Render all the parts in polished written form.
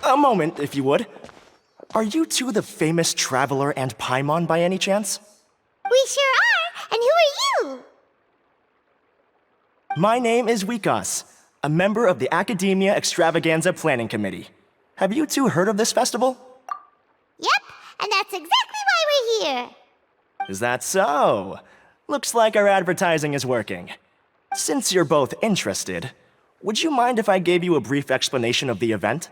A moment, if you would. Are you two the famous Traveler and Paimon by any chance? We sure are! And who are you? My name is Wikas, a member of the Academia Extravaganza Planning Committee. Have you two heard of this festival? Yep, and that's exactly why we're here. Is that so? Looks like our advertising is working. Since you're both interested, would you mind if I gave you a brief explanation of the event?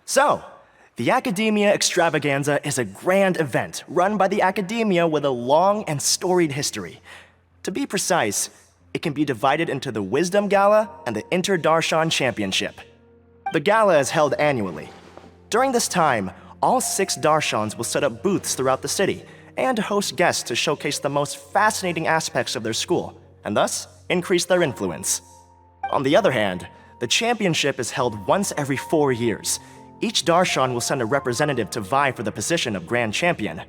So, the Academia Extravaganza is a grand event run by the Academia with a long and storied history. To be precise, it can be divided into the Wisdom Gala and the Inter-Darshan Championship. The gala is held annually. During this time, all 6 Darshans will set up booths throughout the city and host guests to showcase the most fascinating aspects of their school, and thus increase their influence. On the other hand, the championship is held once every 4 years. Each Darshan will send a representative to vie for the position of Grand Champion.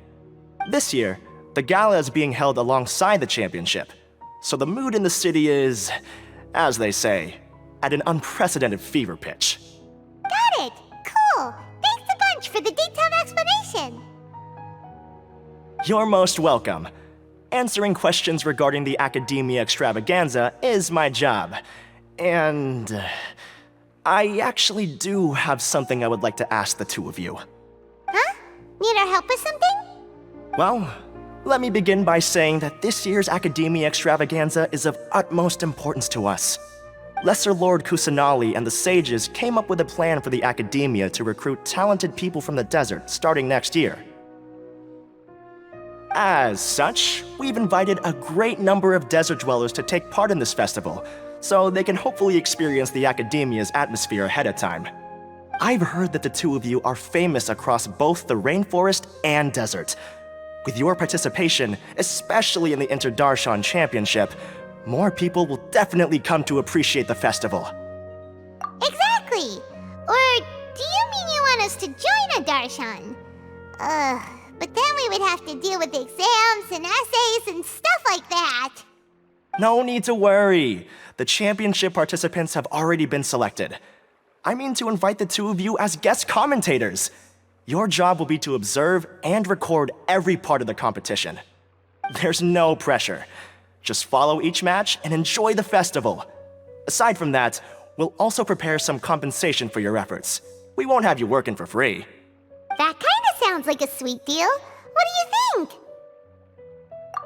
This year, the gala is being held alongside the championship, so the mood in the city is, as they say, at an unprecedented fever pitch. Got it! Cool! Thanks a bunch for the detailed explanation! You're most welcome. Answering questions regarding the Academia Extravaganza is my job. And I actually do have something I would like to ask the two of you. Huh? Need our help with something? Well, let me begin by saying that this year's Academia Extravaganza is of utmost importance to us. Lesser Lord Kusanali and the sages came up with a plan for the Academia to recruit talented people from the desert starting next year. As such, we've invited a great number of desert dwellers to take part in this festival, so they can hopefully experience the Academia's atmosphere ahead of time. I've heard that the two of you are famous across both the rainforest and desert. With your participation, especially in the Inter-Darshan Championship, more people will definitely come to appreciate the festival. Exactly! Or do you mean you want us to join a Darshan? But then we would have to deal with exams and essays and stuff like that. No need to worry. The championship participants have already been selected. I mean to invite the two of you as guest commentators. Your job will be to observe and record every part of the competition. There's no pressure. Just follow each match and enjoy the festival. Aside from that, we'll also prepare some compensation for your efforts. We won't have you working for free. That kinda sounds like a sweet deal. What do you think?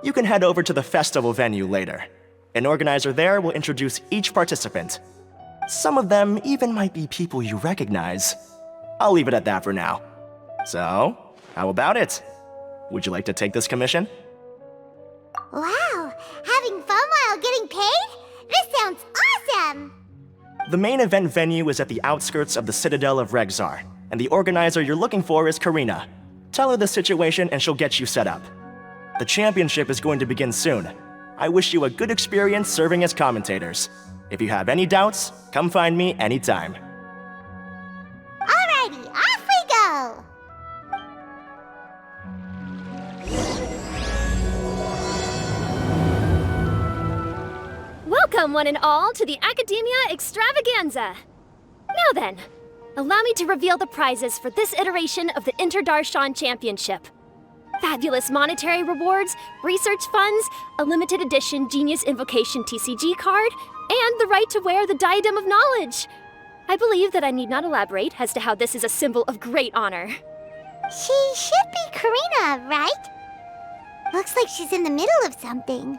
You can head over to the festival venue later. An organizer there will introduce each participant. Some of them even might be people you recognize. I'll leave it at that for now. So, how about it? Would you like to take this commission? Wow, having fun while getting paid? This sounds awesome! The main event venue is at the outskirts of the Citadel of Regzar, and the organizer you're looking for is Karina. Tell her the situation and she'll get you set up. The championship is going to begin soon. I wish you a good experience serving as commentators. If you have any doubts, come find me anytime. Alrighty, off we go! Welcome, one and all, to the Academia Extravaganza! Now then, allow me to reveal the prizes for this iteration of the Inter-Darshan Championship. Fabulous monetary rewards, research funds, a limited edition Genius Invocation TCG card, and the right to wear the Diadem of Knowledge. I believe that I need not elaborate as to how this is a symbol of great honor. She should be Karina, right? Looks like she's in the middle of something.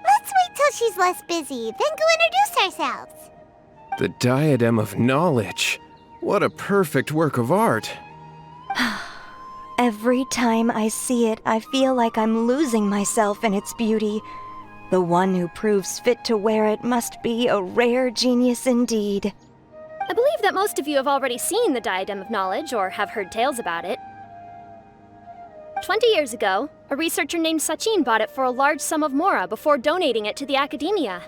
Let's wait till she's less busy, then go introduce ourselves. The Diadem of Knowledge. What a perfect work of art. Every time I see it, I feel like I'm losing myself in its beauty. The one who proves fit to wear it must be a rare genius indeed. I believe that most of you have already seen the Diadem of Knowledge or have heard tales about it. 20 years ago, a researcher named Sachin bought it for a large sum of mora before donating it to the Academia.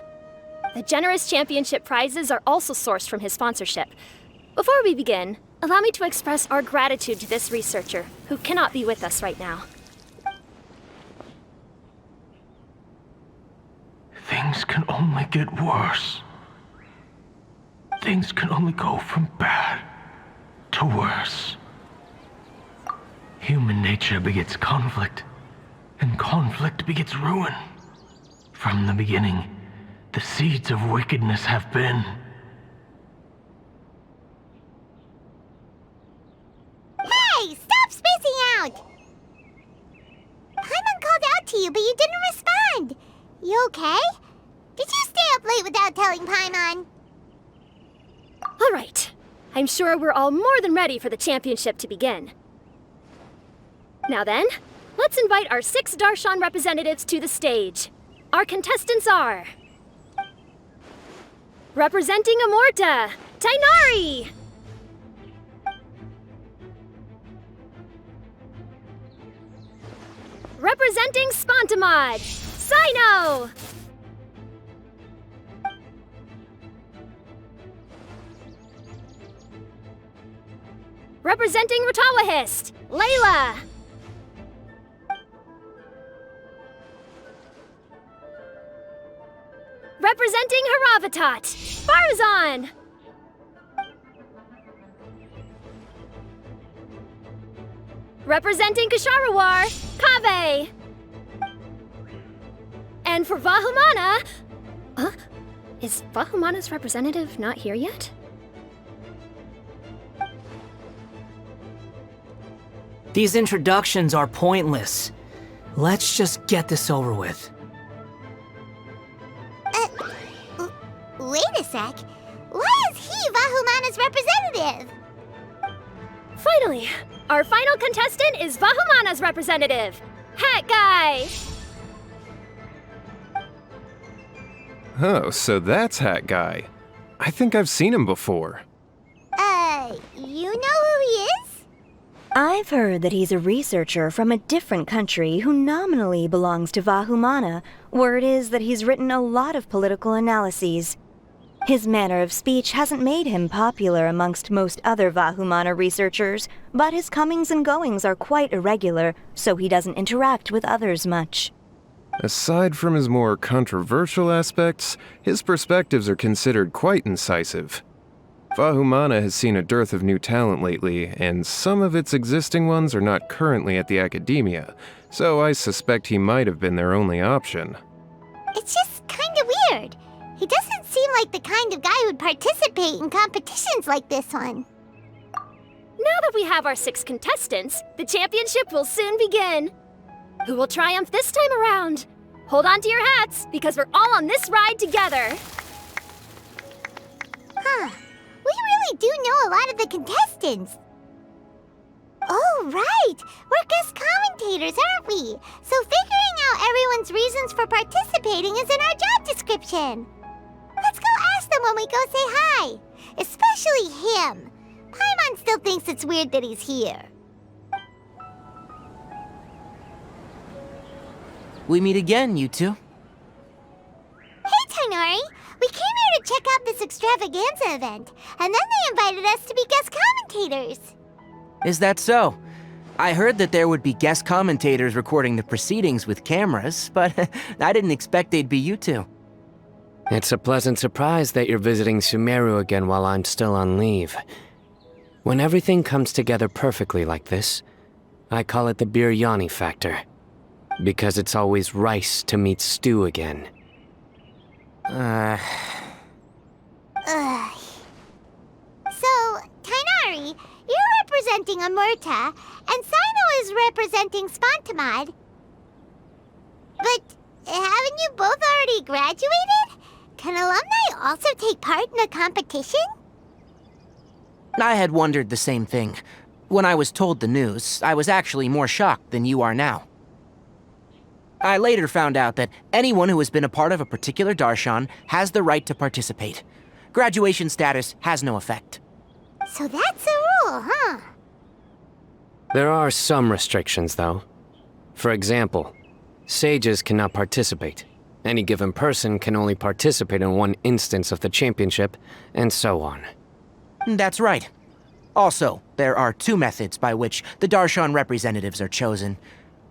The generous championship prizes are also sourced from his sponsorship. Before we begin, allow me to express our gratitude to this researcher, who cannot be with us right now. Things can only get worse. things can only go from bad to worse. Human nature begets conflict, and conflict begets ruin. From the beginning, the seeds of wickedness have been. Hey, stop spacing out! Paimon called out to you, but you didn't respond. You okay? Did you stay up late without telling Paimon? All right. I'm sure we're all more than ready for the championship to begin. Now then, let's invite our 6 Darshan representatives to the stage. Our contestants are... Representing Amorta, Tainari! Representing Spontamod, Sino! Representing Ratawahist, Layla! Representing Haravatat, Farazan! Representing Kasharawar, Kaveh! And for Vahumana... Is Vahumana's representative not here yet? These introductions are pointless. Let's just get this over with. Wait a sec. Why is he Vahumana's representative? Finally, our final contestant is Vahumana's representative, Hat Guy! Oh, so that's Hat Guy. I think I've seen him before. You know who he is? I've heard that he's a researcher from a different country who nominally belongs to Vahumana. Word is that he's written a lot of political analyses. His manner of speech hasn't made him popular amongst most other Vahumana researchers, but his comings and goings are quite irregular, so he doesn't interact with others much. Aside from his more controversial aspects, his perspectives are considered quite incisive. Vahumana has seen a dearth of new talent lately, and some of its existing ones are not currently at the academia, so I suspect he might have been their only option. It's just kinda weird. He doesn't seem like the kind of guy who'd participate in competitions like this one. Now that we have our 6 contestants, the championship will soon begin. Who will triumph this time around? Hold on to your hats, because we're all on this ride together. Huh. We really do know a lot of the contestants. Oh, right! We're guest commentators, aren't we? So figuring out everyone's reasons for participating is in our job description. Let's go ask them when we go say hi. Especially him. Paimon still thinks it's weird that he's here. We meet again, you two. Hey, Tainari! We came here to check out this extravaganza event, and then they invited us to be guest commentators. Is that so? I heard that there would be guest commentators recording the proceedings with cameras, but I didn't expect they'd be you two. It's a pleasant surprise that you're visiting Sumeru again while I'm still on leave. When everything comes together perfectly like this, I call it the biryani factor. Because it's always rice to meet stew again. Ugh. So, Tainari, you're representing Amurta, and Sino is representing Spontamod. But haven't you both already graduated? Can alumni also take part in a competition? I had wondered the same thing. When I was told the news, I was actually more shocked than you are now. I later found out that anyone who has been a part of a particular darshan has the right to participate. Graduation status has no effect. So that's a rule, huh? There are some restrictions, though. For example, sages cannot participate. Any given person can only participate in one instance of the championship, and so on. That's right. Also, there are 2 methods by which the darshan representatives are chosen.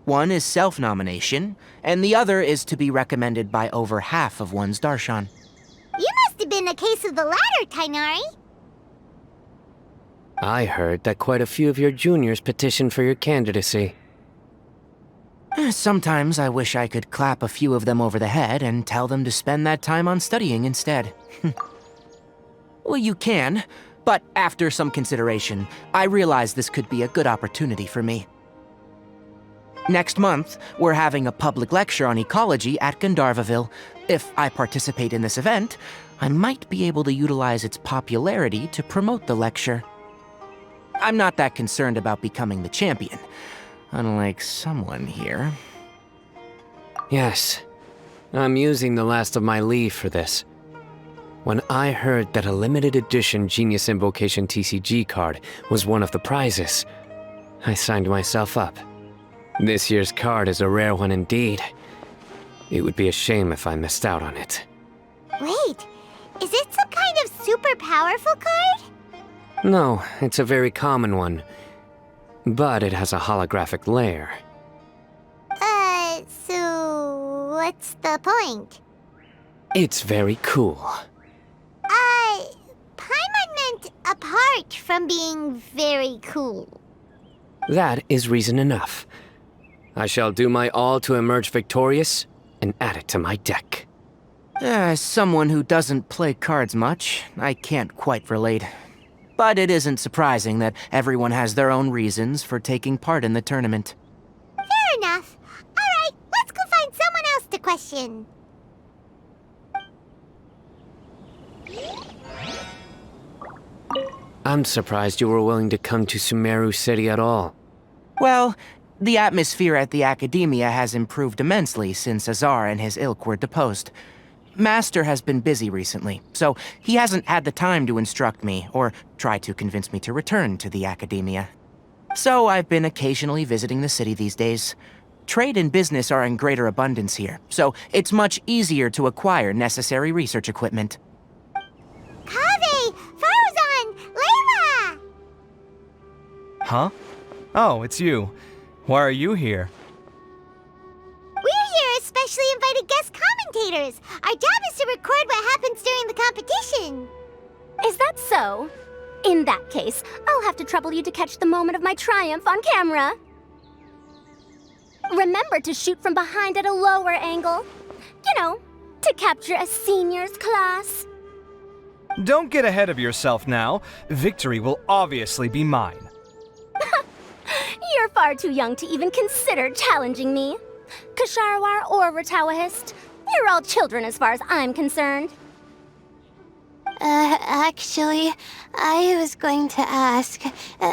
One is self-nomination, and the other is to be recommended by over half of one's darshan. You must have been a case of the latter, Tainari. I heard that quite a few of your juniors petitioned for your candidacy. Sometimes I wish I could clap a few of them over the head and tell them to spend that time on studying instead. Well, you can, but after some consideration, I realize this could be a good opportunity for me. Next month, we're having a public lecture on ecology at Gandharvaville. If I participate in this event, I might be able to utilize its popularity to promote the lecture. I'm not that concerned about becoming the champion, unlike someone here. Yes, I'm using the last of my leave for this. When I heard that a limited edition Genius Invocation TCG card was one of the prizes, I signed myself up. This year's card is a rare one indeed. It would be a shame if I missed out on it. Wait, is it some kind of super powerful card? No, it's a very common one. But it has a holographic layer. So what's the point? It's very cool. Paimon meant apart from being very cool. That is reason enough. I shall do my all to emerge victorious and add it to my deck. As someone who doesn't play cards much, I can't quite relate. But it isn't surprising that everyone has their own reasons for taking part in the tournament. Fair enough. Alright, let's go find someone else to question. I'm surprised you were willing to come to Sumeru City at all. Well, the atmosphere at the Academia has improved immensely since Azar and his ilk were deposed. Master has been busy recently, so he hasn't had the time to instruct me or try to convince me to return to the Academia. So I've been occasionally visiting the city these days. Trade and business are in greater abundance here, so it's much easier to acquire necessary research equipment. Kaveh! Faruzan! Layla! Huh? Oh, it's you. Why are you here? We're here as specially invited guest commentators. Our job is to record what happens during the competition. Is that so? In that case, I'll have to trouble you to catch the moment of my triumph on camera. Remember to shoot from behind at a lower angle. You know, to capture a seniors class. Don't get ahead of yourself now. Victory will obviously be mine. You're far too young to even consider challenging me. Kasharwar or Ratawahist, you're all children as far as I'm concerned. Actually, I was going to ask,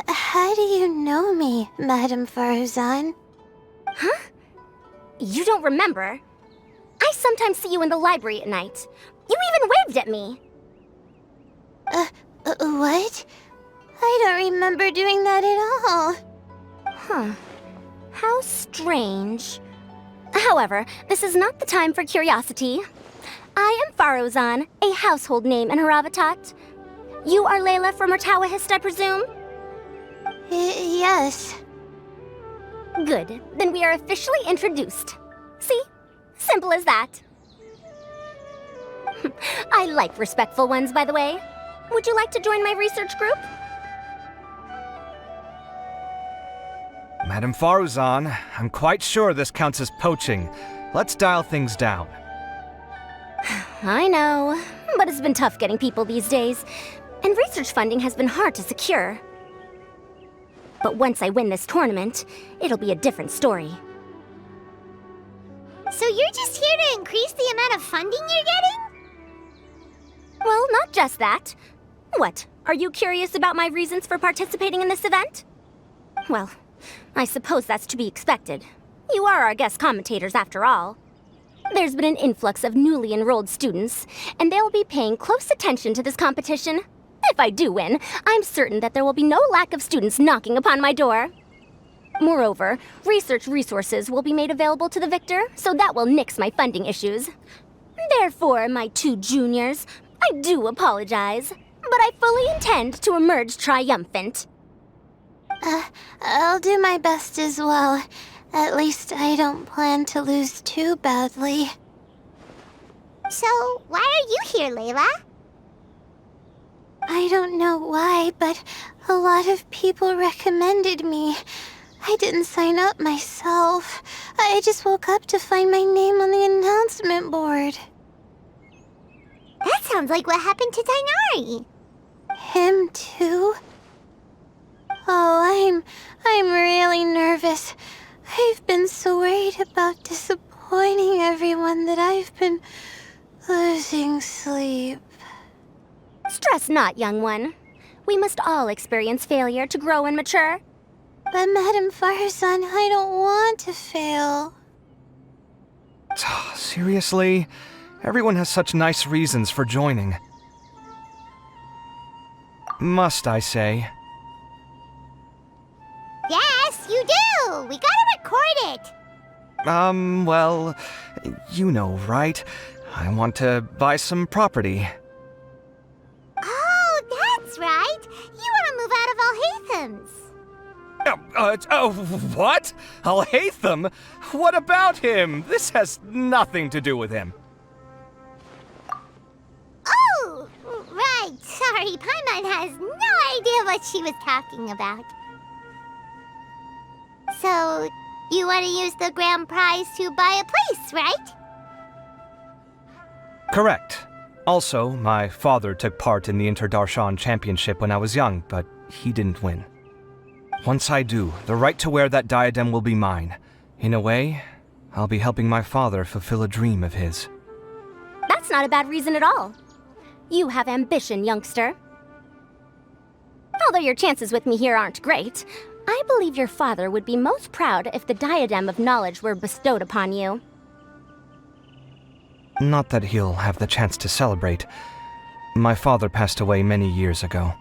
how do you know me, Madame Faruzan? Huh? You don't remember? I sometimes see you in the library at night. You even waved at me. What? I don't remember doing that at all. Huh. How strange. However, this is not the time for curiosity. I am Faruzan, a household name in Haravatat. You are Layla from Ratawahist, I presume? Yes. Good. Then we are officially introduced. See? Simple as that. I like respectful ones, by the way. Would you like to join my research group? Madame Faruzan, I'm quite sure this counts as poaching. Let's dial things down. I know, but it's been tough getting people these days, and research funding has been hard to secure. But once I win this tournament, it'll be a different story. So you're just here to increase the amount of funding you're getting? Well, not just that. What, are you curious about my reasons for participating in this event? Well, I suppose that's to be expected. You are our guest commentators after all. There's been an influx of newly enrolled students, and they'll be paying close attention to this competition. If I do win, I'm certain that there will be no lack of students knocking upon my door. Moreover, research resources will be made available to the victor, so that will nix my funding issues. Therefore, my two juniors, I do apologize, but I fully intend to emerge triumphant. I'll do my best as well. At least I don't plan to lose too badly. So, why are you here, Layla? I don't know why, but a lot of people recommended me. I didn't sign up myself. I just woke up to find my name on the announcement board. That sounds like what happened to Dainari. Him too? Oh, I'm really nervous. I've been so worried about disappointing everyone that I've been losing sleep. Stress not, young one. We must all experience failure to grow and mature. But Madame Farzan, I don't want to fail. Seriously? Everyone has such nice reasons for joining. Must I say? Yes, you do! We gotta record it! Well, you know, right? I want to buy some property. Oh, that's right! You wanna move out of Alhatham's. What? Alhaitham? What about him? This has nothing to do with him. Oh, right. Sorry, Paimon has no idea what she was talking about. So, you want to use the grand prize to buy a place, right? Correct. Also, my father took part in the Interdarshan Championship when I was young, but he didn't win. Once I do, the right to wear that diadem will be mine. In a way, I'll be helping my father fulfill a dream of his. That's not a bad reason at all. You have ambition, youngster. Although your chances with me here aren't great, I believe your father would be most proud if the diadem of knowledge were bestowed upon you. Not that he'll have the chance to celebrate. My father passed away many years ago.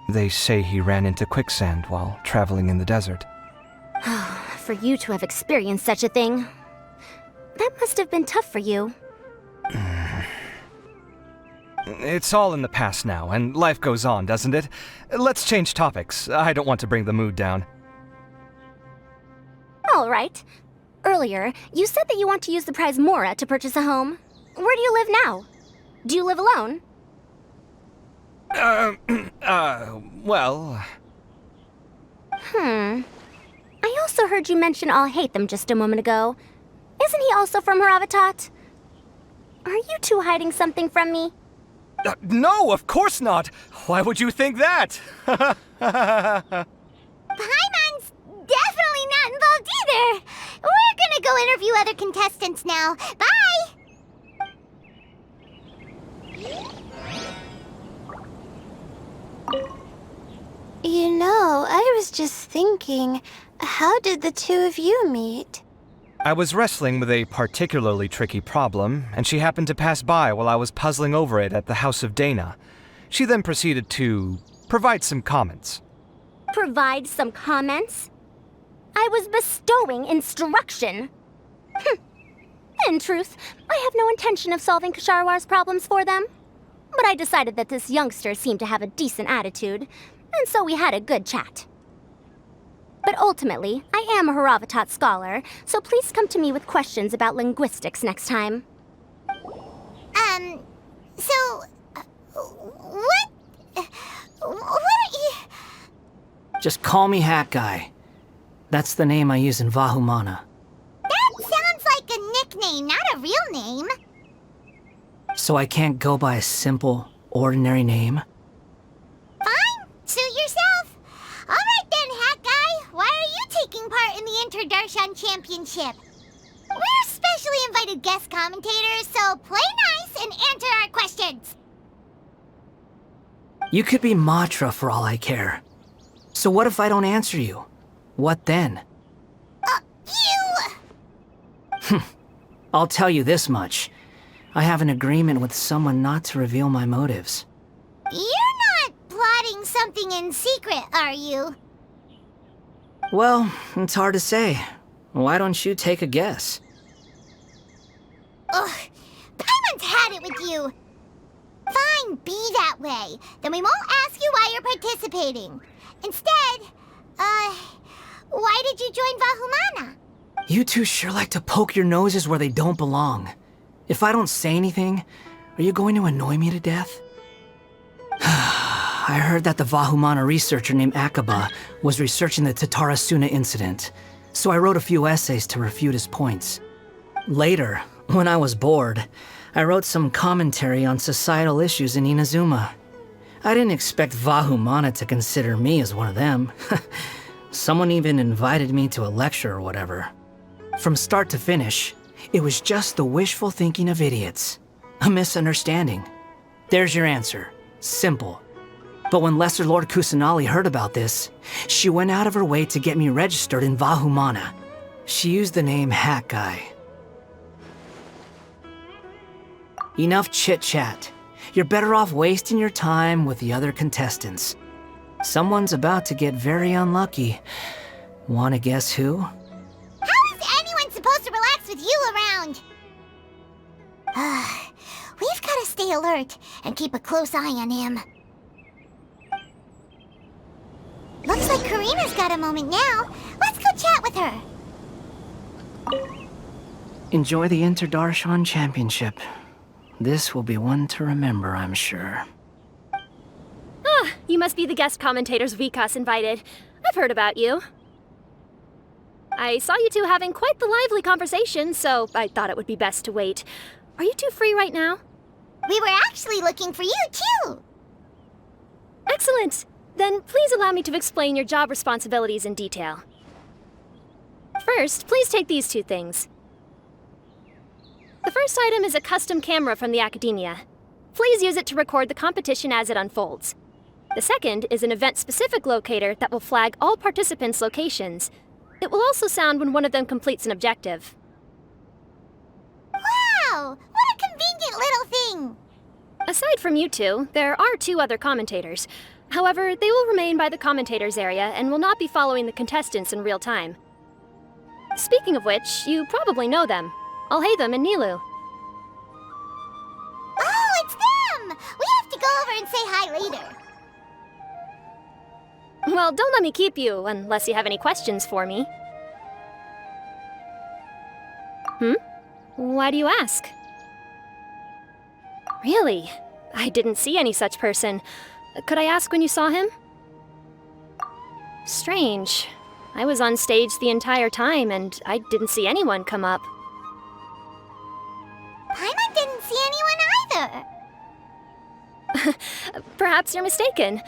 They say he ran into quicksand while traveling in the desert. For you to have experienced such a thing, that must have been tough for you. It's all in the past now, and life goes on, doesn't it? Let's change topics. I don't want to bring the mood down. All right. Earlier, you said that you want to use the prize Mora to purchase a home. Where do you live now? Do you live alone? Well... I also heard you mention Alhaitham just a moment ago. Isn't he also from Haravatat? Are you two hiding something from me? No, of course not! Why would you think that? Paimon's definitely not involved either! We're gonna go interview other contestants now. Bye! You know, I was just thinking, how did the two of you meet? I was wrestling with a particularly tricky problem, and she happened to pass by while I was puzzling over it at the House of Dana. She then proceeded to provide some comments. Provide some comments? I was bestowing instruction. In truth, I have no intention of solving Kasharwar's problems for them. But I decided that this youngster seemed to have a decent attitude, and so we had a good chat. But ultimately, I am a Haravatat scholar, so please come to me with questions about linguistics next time. So... What are you... Just call me Hat Guy. That's the name I use in Vahumana. That sounds like a nickname, not a real name. So I can't go by a simple, ordinary name? Fine, suit yourself. All right then, Hat Guy. Why are you taking part in the Interdarshan Championship? We're specially invited guest commentators, so play nice and answer our questions. You could be Matra for all I care. So what if I don't answer you? What then? I'll tell you this much. I have an agreement with someone not to reveal my motives. You're not plotting something in secret, are you? Well, it's hard to say. Why don't you take a guess? Ugh, Paimon's had it with you. Fine, be that way. Then we won't ask you why you're participating. Instead, why did you join Vahumana? You two sure like to poke your noses where they don't belong. If I don't say anything, are you going to annoy me to death? I heard that the Vahumana researcher named Akaba was researching the Tatarasuna incident, so I wrote a few essays to refute his points. Later, when I was bored, I wrote some commentary on societal issues in Inazuma. I didn't expect Vahumana to consider me as one of them. Someone even invited me to a lecture or whatever. From start to finish, it was just the wishful thinking of idiots. A misunderstanding. There's your answer. Simple. But when Lesser Lord Kusanali heard about this, she went out of her way to get me registered in Vahumana. She used the name Hat Guy. Enough chit-chat. You're better off wasting your time with the other contestants. Someone's about to get very unlucky. Wanna guess who? How is anyone supposed to relax with you around? We've gotta stay alert and keep a close eye on him. Looks like Karina's got a moment now. Let's go chat with her. Enjoy the Interdarshan Championship. This will be one to remember, I'm sure. Ah, you must be the guest commentators Vikas invited. I've heard about you. I saw you two having quite the lively conversation, so I thought it would be best to wait. Are you two free right now? We were actually looking for you, too. Excellent. Then please allow me to explain your job responsibilities in detail. First, please take these two things. The first item is a custom camera from the Academia. Please use it to record the competition as it unfolds. The second is an event-specific locator that will flag all participants' locations. It will also sound when one of them completes an objective. Wow! What a convenient little thing! Aside from you two, there are two other commentators. However, they will remain by the commentators area and will not be following the contestants in real time. Speaking of which, you probably know them. Alhaitham and Nilu. Oh, it's them! We have to go over and say hi later. Well, don't let me keep you, unless you have any questions for me. Why do you ask? Really? I didn't see any such person. Could I ask when you saw him? Strange. I was on stage the entire time, and I didn't see anyone come up. Paimon didn't see anyone either. Perhaps you're mistaken.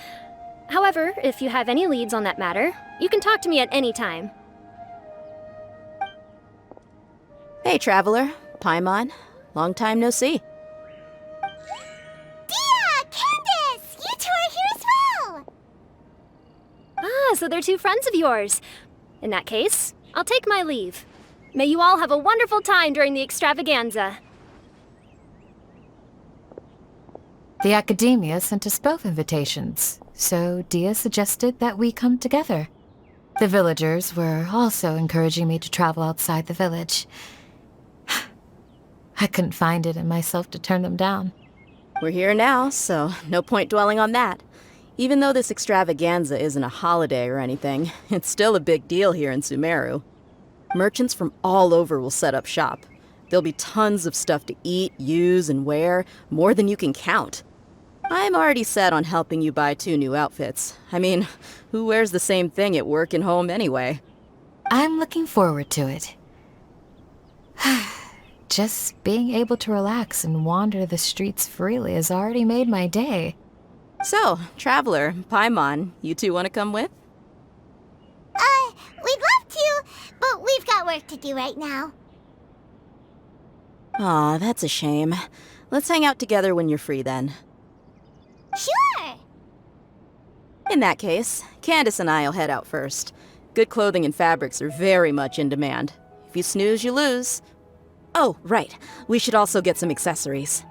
However, if you have any leads on that matter, you can talk to me at any time. Hey, Traveler. Paimon. Long time no see. Dia! Candace! You two are here as well! Ah, so they're two friends of yours. In that case, I'll take my leave. May you all have a wonderful time during the extravaganza. The Academia sent us both invitations, so Dia suggested that we come together. The villagers were also encouraging me to travel outside the village. I couldn't find it in myself to turn them down. We're here now, so no point dwelling on that. Even though this extravaganza isn't a holiday or anything, it's still a big deal here in Sumeru. Merchants from all over will set up shop. There'll be tons of stuff to eat, use, and wear, more than you can count. I'm already set on helping you buy 2 new outfits. I mean, who wears the same thing at work and home anyway? I'm looking forward to it. Just being able to relax and wander the streets freely has already made my day. So, Traveler, Paimon, you two want to come with? We'd love to, but we've got work to do right now. Aw, that's a shame. Let's hang out together when you're free then. Sure! In that case, Candace and I'll head out first. Good clothing and fabrics are very much in demand. If you snooze, you lose. Oh, right. We should also get some accessories.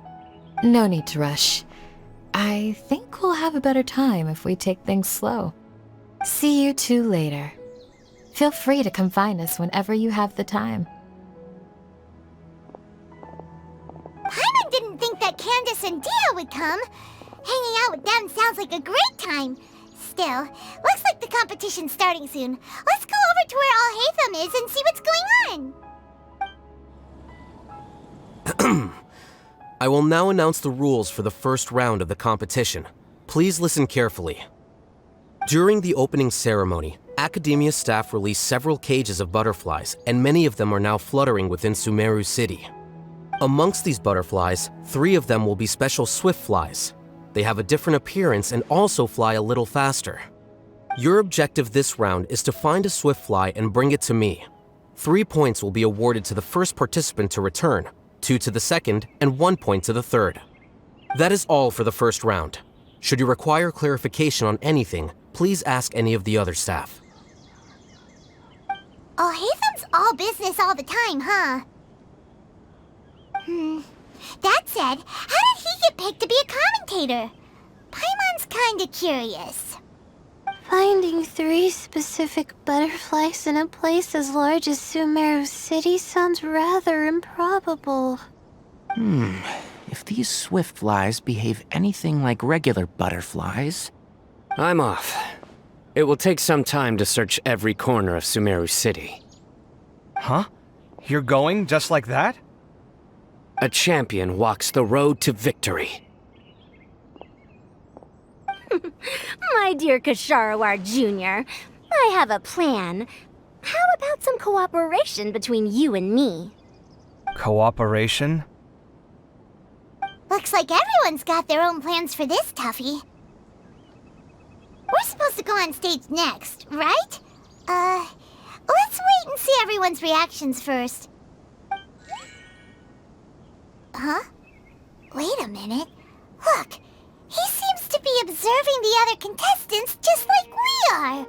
No need to rush. I think we'll have a better time if we take things slow. See you two later. Feel free to come find us whenever you have the time. Paimon didn't think that Candace and Dia would come. Hanging out with them sounds like a great time. Still, looks like the competition's starting soon. Let's go over to where Alhaitham is and see what's going on. I will now announce the rules for the first round of the competition. Please listen carefully. During the opening ceremony, Academia staff released several cages of butterflies, and many of them are now fluttering within Sumeru City. Amongst these butterflies, 3 of them will be special swift flies. They have a different appearance and also fly a little faster. Your objective this round is to find a swift fly and bring it to me. 3 points will be awarded to the first participant to return, 2 to the second, and 1 point to the third. That is all for the first round. Should you require clarification on anything, please ask any of the other staff. Oh, Hatham's all business all the time, huh? That said, how did he get picked to be a commentator? Paimon's kinda curious. Finding 3 specific butterflies in a place as large as Sumeru City sounds rather improbable. If these swift flies behave anything like regular butterflies... I'm off. It will take some time to search every corner of Sumeru City. Huh? You're going just like that? A champion walks the road to victory. My dear Kasharawar Jr., I have a plan. How about some cooperation between you and me? Cooperation? Looks like everyone's got their own plans for this, Tuffy. We're supposed to go on stage next, right? Let's wait and see everyone's reactions first. Huh? Wait a minute. Look, he seems to be observing the other contestants just like we are.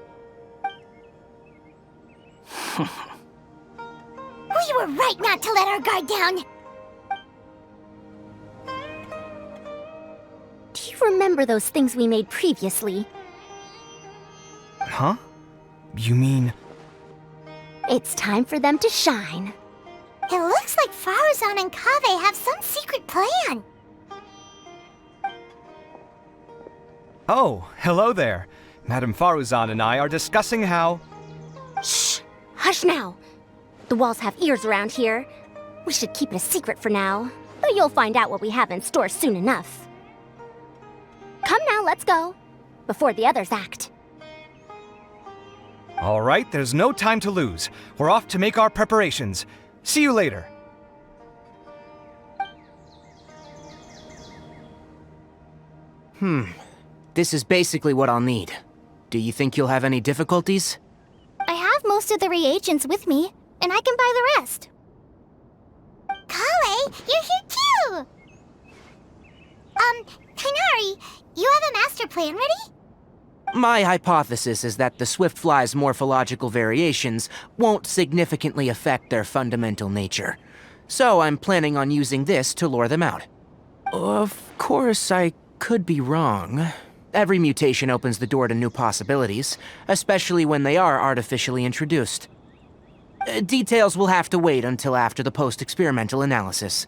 We were right not to let our guard down. Do you remember those things we made previously? Huh? You mean... It's time for them to shine. It looks like Faruzan and Kaveh have some secret plan. Oh, hello there. Madame Faruzan and I are discussing how... Shh! Hush now! The walls have ears around here. We should keep it a secret for now, but you'll find out what we have in store soon enough. Come now, let's go. Before the others act. All right, there's no time to lose. We're off to make our preparations. See you later. This is basically what I'll need. Do you think you'll have any difficulties? I have most of the reagents with me, and I can buy the rest. Kale, you're here too! Kainari, you have a master plan ready? My hypothesis is that the swift fly's morphological variations won't significantly affect their fundamental nature. So I'm planning on using this to lure them out. Of course, I could be wrong. Every mutation opens the door to new possibilities, especially when they are artificially introduced. Details will have to wait until after the post-experimental analysis.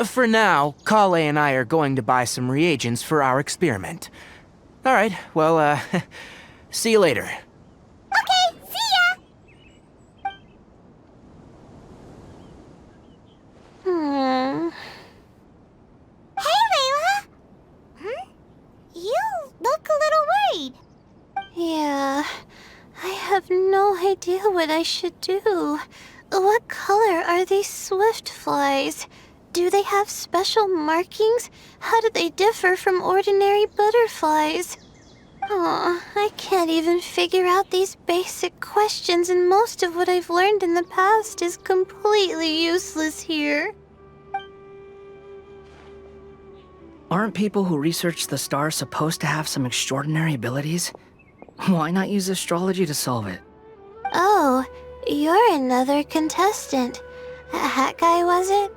For now, Kale and I are going to buy some reagents for our experiment. All right, well, see you later. Okay, see ya! Hey, Layla! You look a little worried. Yeah, I have no idea what I should do. What color are these swift flies? Do they have special markings? How do they differ from ordinary butterflies? Oh, I can't even figure out these basic questions, and most of what I've learned in the past is completely useless here. Aren't people who research the stars supposed to have some extraordinary abilities? Why not use astrology to solve it? Oh, you're another contestant. A hat guy, was it?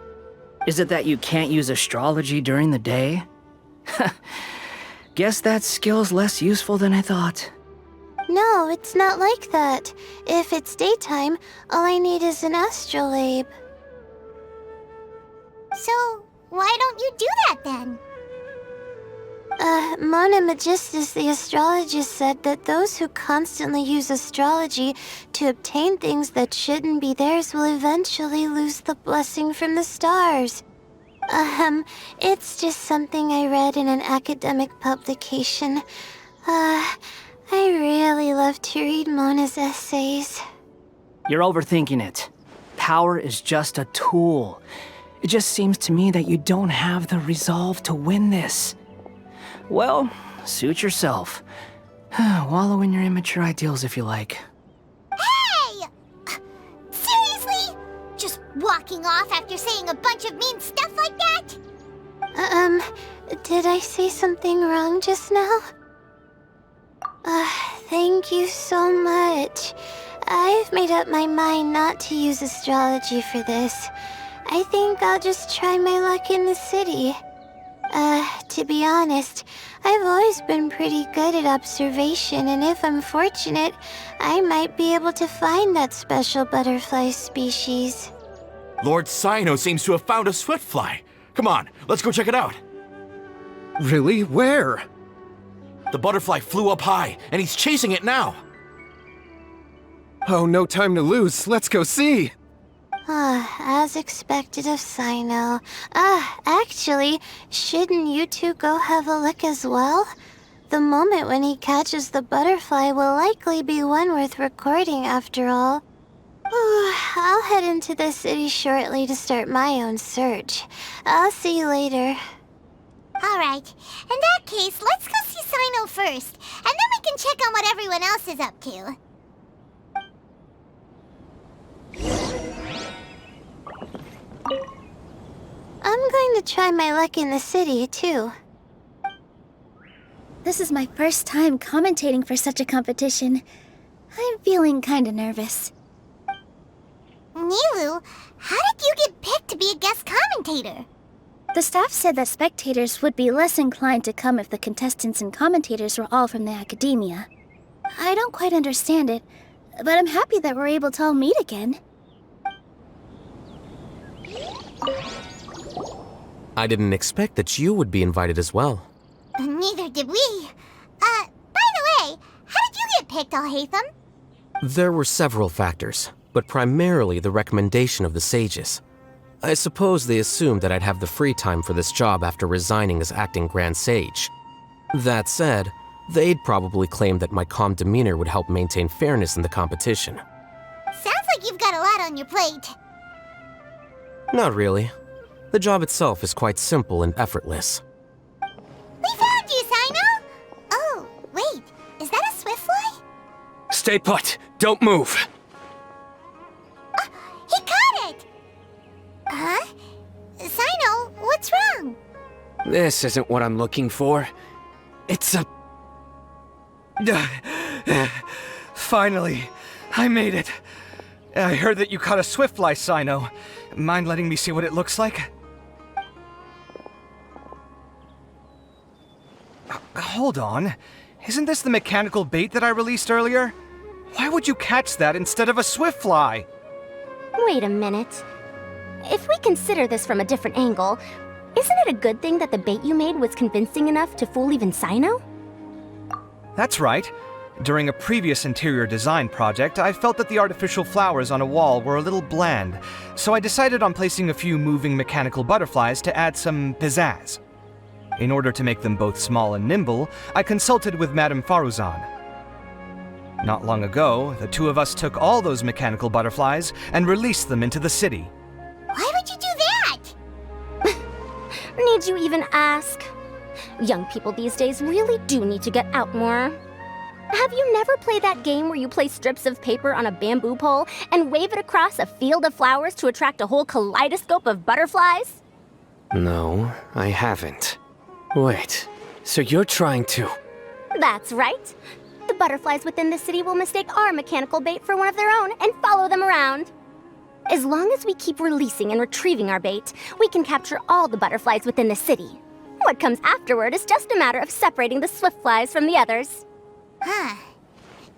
Is it that you can't use astrology during the day? Guess that skill's less useful than I thought. No, it's not like that. If it's daytime, all I need is an astrolabe. So, why don't you do that then? Mona Magistus, the astrologist, said that those who constantly use astrology to obtain things that shouldn't be theirs will eventually lose the blessing from the stars. It's just something I read in an academic publication. I really love to read Mona's essays. You're overthinking it. Power is just a tool. It just seems to me that you don't have the resolve to win this. Well, suit yourself. Wallow in your immature ideals if you like. Hey! Seriously? Just walking off after saying a bunch of mean stuff like that? Did I say something wrong just now? Thank you so much. I've made up my mind not to use astrology for this. I think I'll just try my luck in the city. To be honest, I've always been pretty good at observation, and if I'm fortunate, I might be able to find that special butterfly species. Lord Sino seems to have found a swiftfly. Come on, let's go check it out. Really? Where? The butterfly flew up high, and he's chasing it now. Oh, no time to lose. Let's go see. As expected of Sino. Actually, shouldn't you two go have a look as well? The moment when he catches the butterfly will likely be one worth recording after all. I'll head into the city shortly to start my own search. I'll see you later. Alright, in that case, let's go see Sino first, and then we can check on what everyone else is up to. I'm going to try my luck in the city, too. This is my first time commentating for such a competition. I'm feeling kinda nervous. Nilu, how did you get picked to be a guest commentator? The staff said that spectators would be less inclined to come if the contestants and commentators were all from the academia. I don't quite understand it, but I'm happy that we're able to all meet again. I didn't expect that you would be invited as well. Neither did we. By the way, how did you get picked, Alhaitham? There were several factors, but primarily the recommendation of the sages. I suppose they assumed that I'd have the free time for this job after resigning as acting Grand Sage. That said, they'd probably claim that my calm demeanor would help maintain fairness in the competition. Sounds like you've got a lot on your plate. Not really. The job itself is quite simple and effortless. We found you, Sino! Oh, wait, is that a swiftfly? Stay put! Don't move! He caught it! Huh? Sino, what's wrong? This isn't what I'm looking for. It's a... Finally, I made it. I heard that you caught a swiftfly, Sino. Mind letting me see what it looks like? Hold on. Isn't this the mechanical bait that I released earlier? Why would you catch that instead of a swiftfly? Wait a minute. If we consider this from a different angle, isn't it a good thing that the bait you made was convincing enough to fool even Sino? That's right. During a previous interior design project, I felt that the artificial flowers on a wall were a little bland, so I decided on placing a few moving mechanical butterflies to add some pizzazz. In order to make them both small and nimble, I consulted with Madame Faruzan. Not long ago, the two of us took all those mechanical butterflies and released them into the city. Why would you do that? Need you even ask? Young people these days really do need to get out more. Have you never played that game where you place strips of paper on a bamboo pole and wave it across a field of flowers to attract a whole kaleidoscope of butterflies? No, I haven't. Wait, so you're trying to... That's right. The butterflies within the city will mistake our mechanical bait for one of their own and follow them around. As long as we keep releasing and retrieving our bait, we can capture all the butterflies within the city. What comes afterward is just a matter of separating the swiftflies from the others. Huh.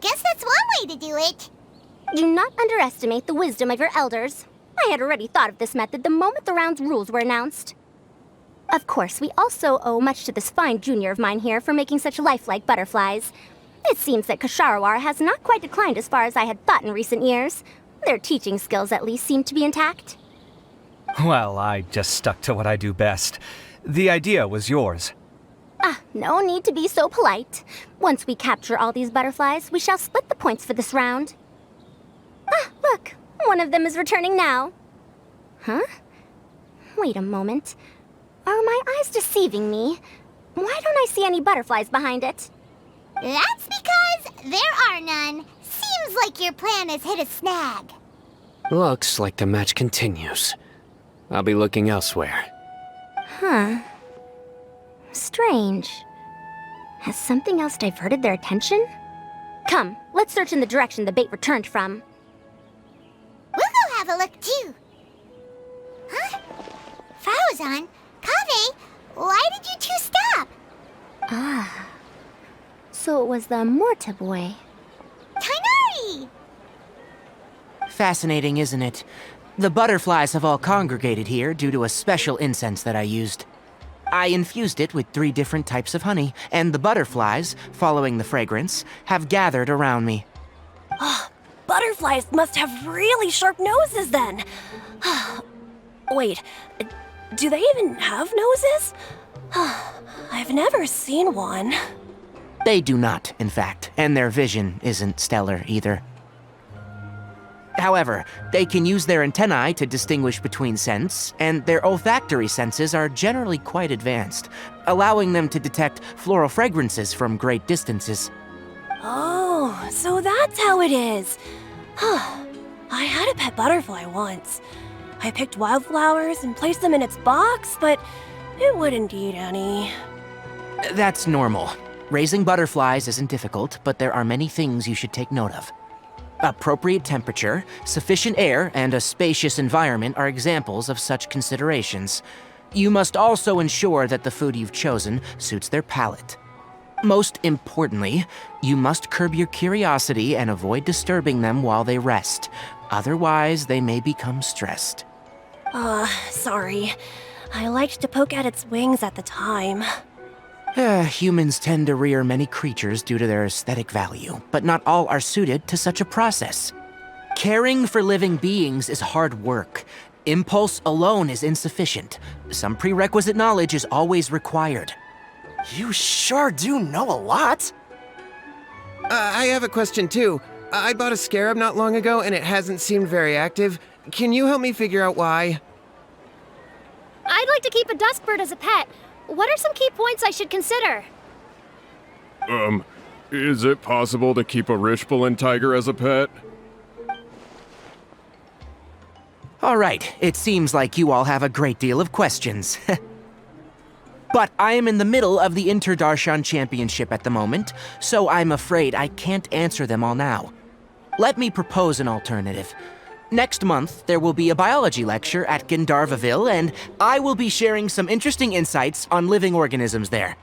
Guess that's one way to do it. Do not underestimate the wisdom of your elders. I had already thought of this method the moment the round's rules were announced. Of course, we also owe much to this fine junior of mine here for making such lifelike butterflies. It seems that Kasharawar has not quite declined as far as I had thought in recent years. Their teaching skills at least seem to be intact. Well, I just stuck to what I do best. The idea was yours. Ah, no need to be so polite. Once we capture all these butterflies, we shall split the points for this round. Ah, look, one of them is returning now. Huh? Wait a moment. Are my eyes deceiving me? Why don't I see any butterflies behind it? That's because there are none. Seems like your plan has hit a snag. Looks like the match continues. I'll be looking elsewhere. Huh. Strange. Has something else diverted their attention? Come, let's search in the direction the bait returned from. We'll go have a look too. Huh? Fauzan, Kaveh, why did you two stop? Ah. So it was the Morta boy. Tainari! Fascinating, isn't it? The butterflies have all congregated here due to a special incense that I used. I infused it with 3 different types of honey, and the butterflies, following the fragrance, have gathered around me. Oh, butterflies must have really sharp noses then. Wait, do they even have noses? I've never seen one. They do not, in fact, and their vision isn't stellar either. However, they can use their antennae to distinguish between scents, and their olfactory senses are generally quite advanced, allowing them to detect floral fragrances from great distances. Oh, so that's how it is. I had a pet butterfly once. I picked wildflowers and placed them in its box, but it wouldn't eat any. That's normal. Raising butterflies isn't difficult, but there are many things you should take note of. Appropriate temperature, sufficient air, and a spacious environment are examples of such considerations. You must also ensure that the food you've chosen suits their palate. Most importantly, you must curb your curiosity and avoid disturbing them while they rest. Otherwise, they may become stressed. Sorry. I liked to poke at its wings at the time. Humans tend to rear many creatures due to their aesthetic value, but not all are suited to such a process. Caring for living beings is hard work. Impulse alone is insufficient. Some prerequisite knowledge is always required. You sure do know a lot. I have a question too. I bought a scarab not long ago and it hasn't seemed very active. Can you help me figure out why? I'd like to keep a duskbird as a pet. What are some key points I should consider? Is it possible to keep a Rishbalin tiger as a pet? All right, it seems like you all have a great deal of questions. But I am in the middle of the Inter-Darshan Championship at the moment, so I'm afraid I can't answer them all now. Let me propose an alternative. Next month, there will be a biology lecture at Gandharvaville, and I will be sharing some interesting insights on living organisms there.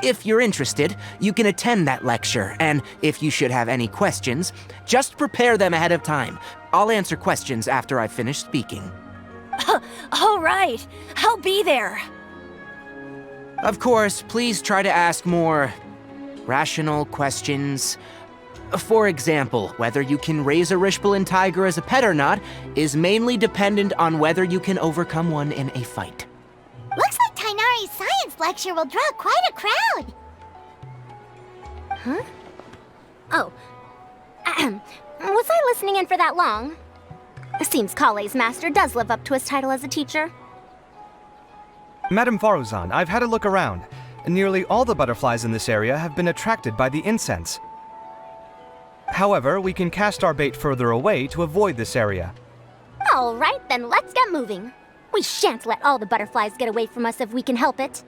If you're interested, you can attend that lecture, and if you should have any questions, just prepare them ahead of time. I'll answer questions after I've finished speaking. All right, I'll be there. Of course, please try to ask more rational questions. For example, whether you can raise a Rishbalin tiger as a pet or not is mainly dependent on whether you can overcome one in a fight. Looks like Tainari's science lecture will draw quite a crowd. Huh? Oh. Was I listening in for that long? Seems Kale's master does live up to his title as a teacher. Madame Faruzan, I've had a look around. Nearly all the butterflies in this area have been attracted by the incense. However, we can cast our bait further away to avoid this area. All right, then let's get moving. We shan't let all the butterflies get away from us if we can help it.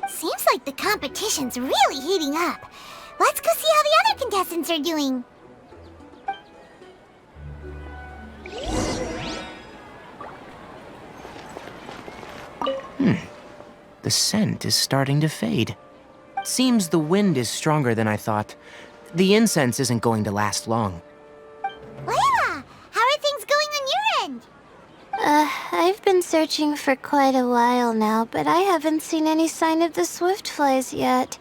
Seems like the competition's really heating up. Let's go see how the other contestants are doing. The scent is starting to fade. Seems the wind is stronger than I thought. The incense isn't going to last long. Layla, how are things going on your end? I've been searching for quite a while now, but I haven't seen any sign of the swiftflies yet.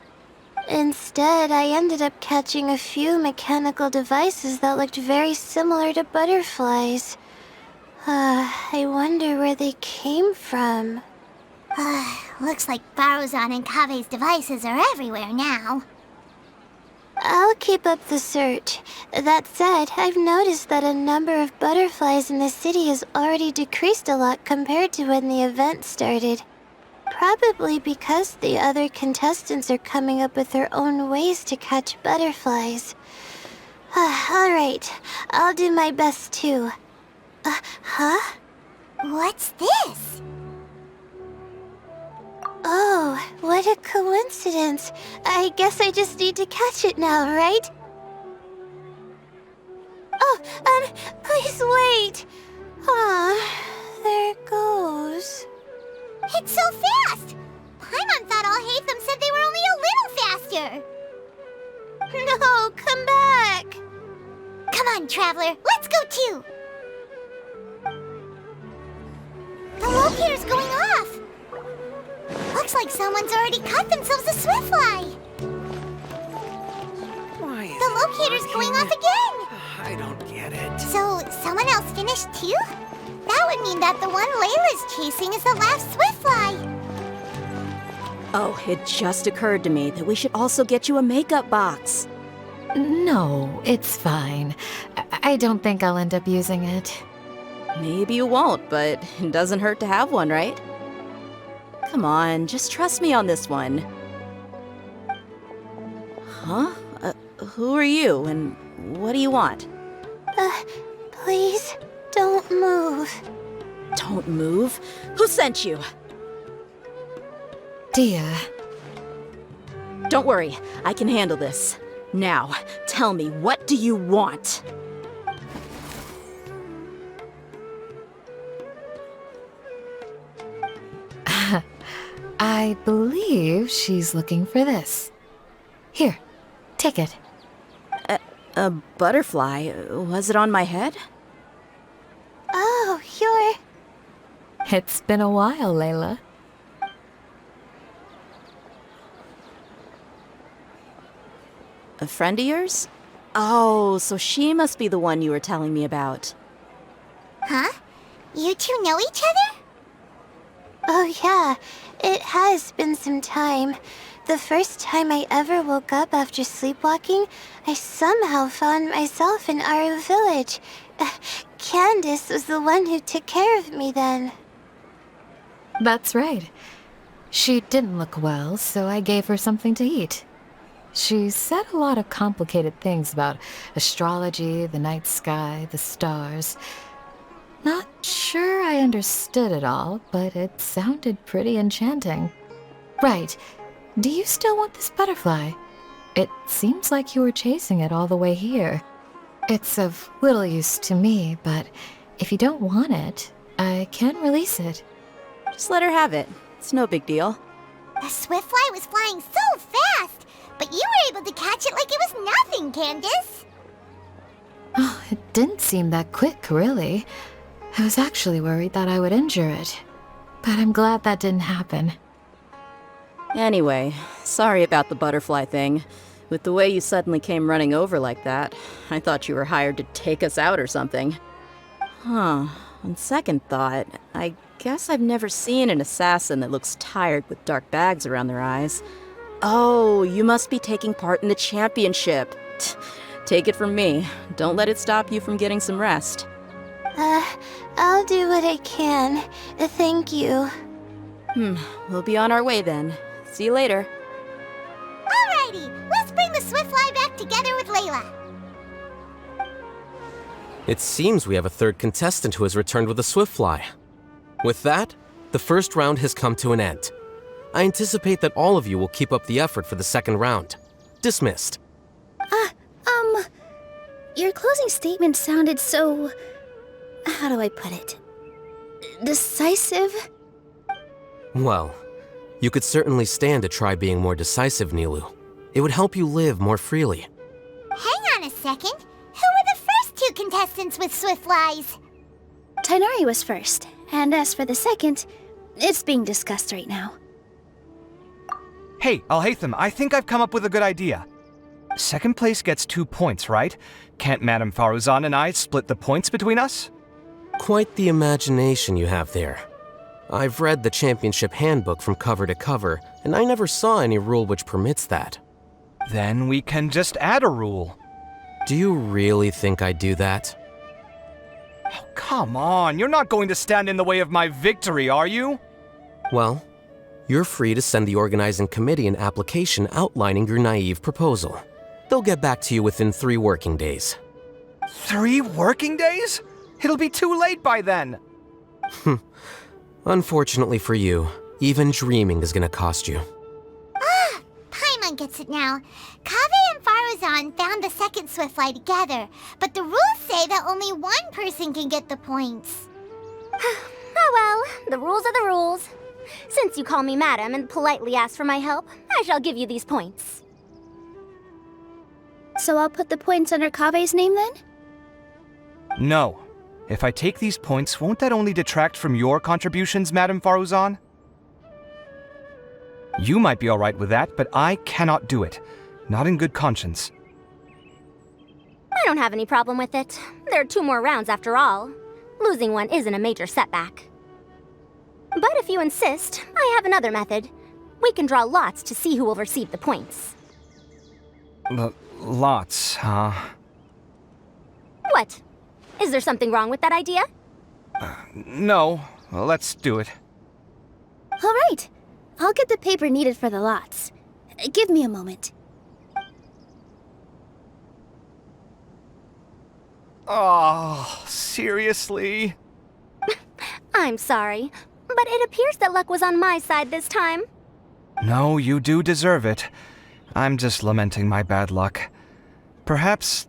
Instead, I ended up catching a few mechanical devices that looked very similar to butterflies. I wonder where they came from. Looks like Faruzan and Kave's devices are everywhere now. I'll keep up the search. That said, I've noticed that a number of butterflies in the city has already decreased a lot compared to when the event started. Probably because the other contestants are coming up with their own ways to catch butterflies. Alright, I'll do my best too. Huh? What's this? Oh, what a coincidence. I guess I just need to catch it now, right? Oh, please wait. There it goes. It's so fast! Paimon thought all Hatham said they were only a little faster. No, come back. Come on, Traveler, let's go too. The locator's going off. Looks like someone's already caught themselves a Swiftfly. The locator's going off again. I don't get it. So, someone else finished too? That would mean that the one Layla's chasing is the last Swiftfly. Oh, it just occurred to me that we should also get you a makeup box. No, it's fine. I don't think I'll end up using it. Maybe you won't, but it doesn't hurt to have one, right? Come on, just trust me on this one. Huh? Who are you, and what do you want? Please, don't move. Don't move? Who sent you? Dia. Don't worry, I can handle this. Now, tell me, what do you want? I believe she's looking for this. Here, take it. A butterfly? Was it on my head? Oh, you're... It's been a while, Layla. A friend of yours? Oh, so she must be the one you were telling me about. Huh? You two know each other? Oh yeah, it has been some time. The first time I ever woke up after sleepwalking, I somehow found myself in Aru village. Candace was the one who took care of me then. That's right. She didn't look well, so I gave her something to eat. She said a lot of complicated things about astrology, the night sky, the stars. Not sure I understood it all, but it sounded pretty enchanting. Right. Do you still want this butterfly? It seems like you were chasing it all the way here. It's of little use to me, but if you don't want it, I can release it. Just let her have it. It's no big deal. The Swiftfly was flying so fast, but you were able to catch it like it was nothing, Candace. Oh, it didn't seem that quick, really. I was actually worried that I would injure it, but I'm glad that didn't happen. Anyway, sorry about the butterfly thing. With the way you suddenly came running over like that, I thought you were hired to take us out or something. Huh. On second thought, I guess I've never seen an assassin that looks tired with dark bags around their eyes. Oh, you must be taking part in the championship. Take it from me. Don't let it stop you from getting some rest. I'll do what I can. Thank you. We'll be on our way then. See you later. Alrighty, let's bring the Swiftfly back together with Layla. It seems we have a third contestant who has returned with a Swiftfly. With that, the first round has come to an end. I anticipate that all of you will keep up the effort for the second round. Dismissed. Your closing statement sounded so... how do I put it? Decisive? Well, you could certainly stand to try being more decisive, Nilu. It would help you live more freely. Hang on a second. Who were the first two contestants with Swiftflies? Tainari was first, and as for the second, it's being discussed right now. Hey, Alhaitham, I think I've come up with a good idea. Second place gets 2 points, right? Can't Madame Faruzan and I split the points between us? Quite the imagination you have there. I've read the championship handbook from cover to cover, and I never saw any rule which permits that. Then we can just add a rule. Do you really think I'd do that? Oh, come on, you're not going to stand in the way of my victory, are you? Well, you're free to send the organizing committee an application outlining your naive proposal. They'll get back to you within 3 working days. 3 working days? It'll be too late by then. Unfortunately for you, even dreaming is gonna cost you. Ah, Paimon gets it now. Kaveh and Faruzan found the second Swiftfly together, but the rules say that only one person can get the points. Oh well, the rules are the rules. Since you call me madam and politely ask for my help, I shall give you these points. So I'll put the points under Kaveh's name then? No. If I take these points, won't that only detract from your contributions, Madame Faruzan? You might be alright with that, but I cannot do it. Not in good conscience. I don't have any problem with it. There are 2 more rounds after all. Losing one isn't a major setback. But if you insist, I have another method. We can draw lots to see who will receive the points. Lots, huh? What? Is there something wrong with that idea? No. Well, let's do it. All right. I'll get the paper needed for the lots. Give me a moment. Oh, seriously? I'm sorry, but it appears that luck was on my side this time. No, you do deserve it. I'm just lamenting my bad luck. Perhaps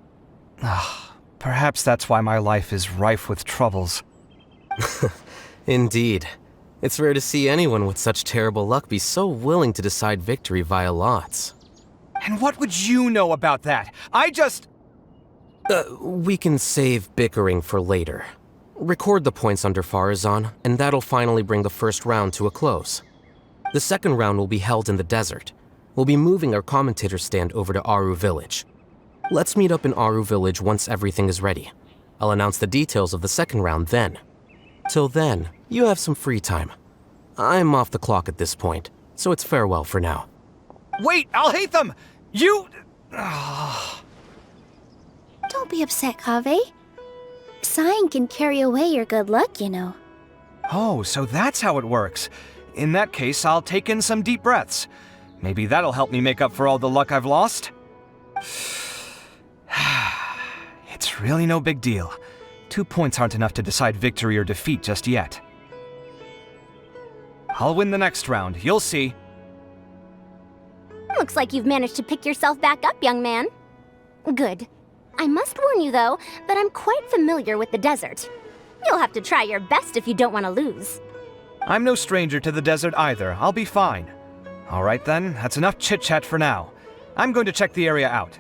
that's why my life is rife with troubles. Indeed. It's rare to see anyone with such terrible luck be so willing to decide victory via lots. And what would you know about that? I just... We can save bickering for later. Record the points under Faruzan, and that'll finally bring the first round to a close. The second round will be held in the desert. We'll be moving our commentator stand over to Aru Village. Let's meet up in Aru Village once everything is ready. I'll announce the details of the second round then. Till then, you have some free time. I'm off the clock at this point, so it's farewell for now. Wait, I'll hate them! You... Don't be upset, Kaveh. Sighing can carry away your good luck, you know. Oh, so that's how it works. In that case, I'll take in some deep breaths. Maybe that'll help me make up for all the luck I've lost. It's really no big deal. 2 points aren't enough to decide victory or defeat just yet. I'll win the next round, you'll see. Looks like you've managed to pick yourself back up, young man. Good. I must warn you, though, that I'm quite familiar with the desert. You'll have to try your best if you don't want to lose. I'm no stranger to the desert either. I'll be fine. All right then, that's enough chit-chat for now. I'm going to check the area out.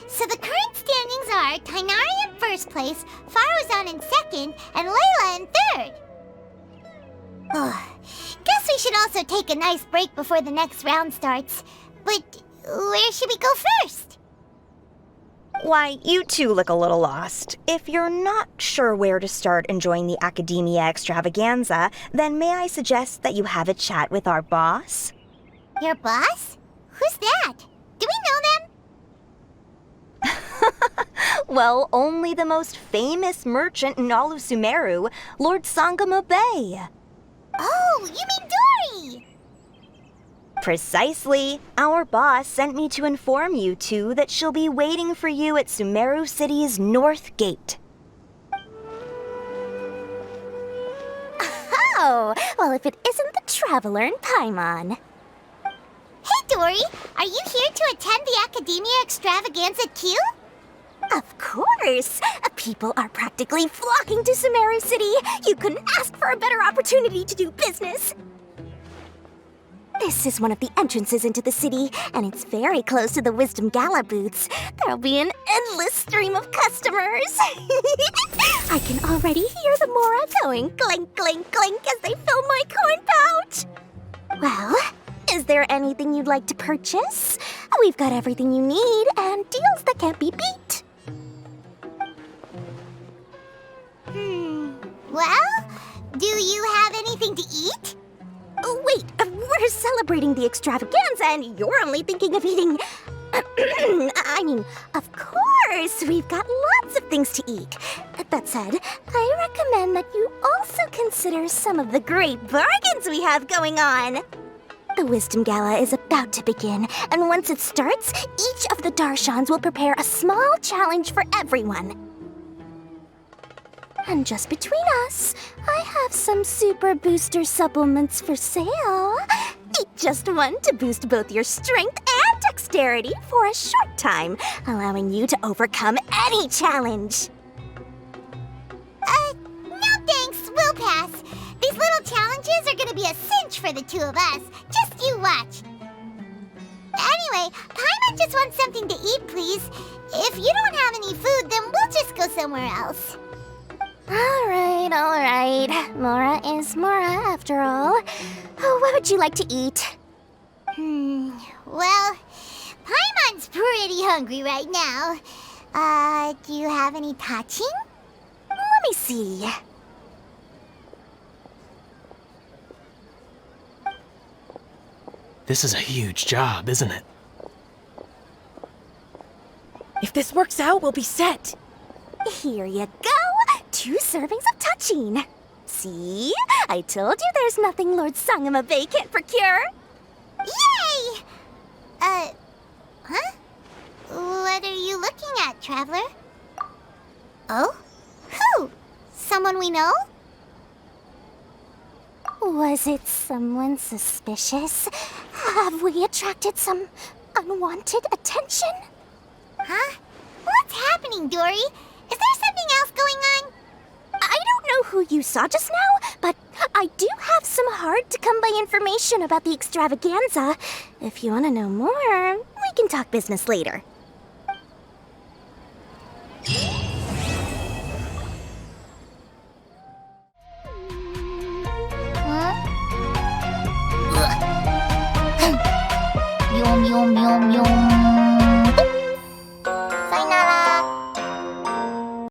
So the current standings are Tainari in first place, Faruzan in second, and Layla in third. Guess we should also take a nice break before the next round starts. But where should we go first? Why, you two look a little lost. If you're not sure where to start enjoying the Academia Extravaganza, then may I suggest that you have a chat with our boss? Your boss? Who's that? Do we know them? Well, only the most famous merchant in all of Sumeru, Lord Sangamo Bay. Oh, you mean Dory! Precisely. Our boss sent me to inform you two that she'll be waiting for you at Sumeru City's North Gate. Oh, well, if it isn't the Traveler in Paimon. Hey, Dory! Are you here to attend the Academia Extravaganza too? Of course! People are practically flocking to Sumeru City. You couldn't ask for a better opportunity to do business. This is one of the entrances into the city, and it's very close to the Wisdom Gala booths. There'll be an endless stream of customers. I can already hear the Mora going clink, clink, clink as they fill my coin pouch. Well, is there anything you'd like to purchase? We've got everything you need and deals that can't be beat. Well, do you have anything to eat? Oh, wait, we're celebrating the extravaganza and you're only thinking of eating... I mean, of course, we've got lots of things to eat. That said, I recommend that you also consider some of the great bargains we have going on. The Wisdom Gala is about to begin, and once it starts, each of the Darshans will prepare a small challenge for everyone. And just between us, I have some super booster supplements for sale. Eat just one to boost both your strength and dexterity for a short time, allowing you to overcome any challenge. No thanks, we'll pass. These little challenges are gonna be a cinch for the two of us. Just you watch. Anyway, Paimon just wants something to eat, please. If you don't have any food, then we'll just go somewhere else. Alright. Mora is Mora, after all. Oh, what would you like to eat? Well, Paimon's pretty hungry right now. Do you have any touching? Let me see. This is a huge job, isn't it? If this works out, we'll be set. Here you go. 2 servings of touching. See? I told you there's nothing Lord Sangamabe can't procure. Yay! Huh? What are you looking at, Traveler? Oh? Who? Someone we know? Was it someone suspicious? Have we attracted some unwanted attention? Huh? What's happening, Dory? Is there something else going on? I don't know who you saw just now, but I do have some hard-to-come-by information about the extravaganza. If you want to know more, we can talk business later. Yum, yum, yum, yum.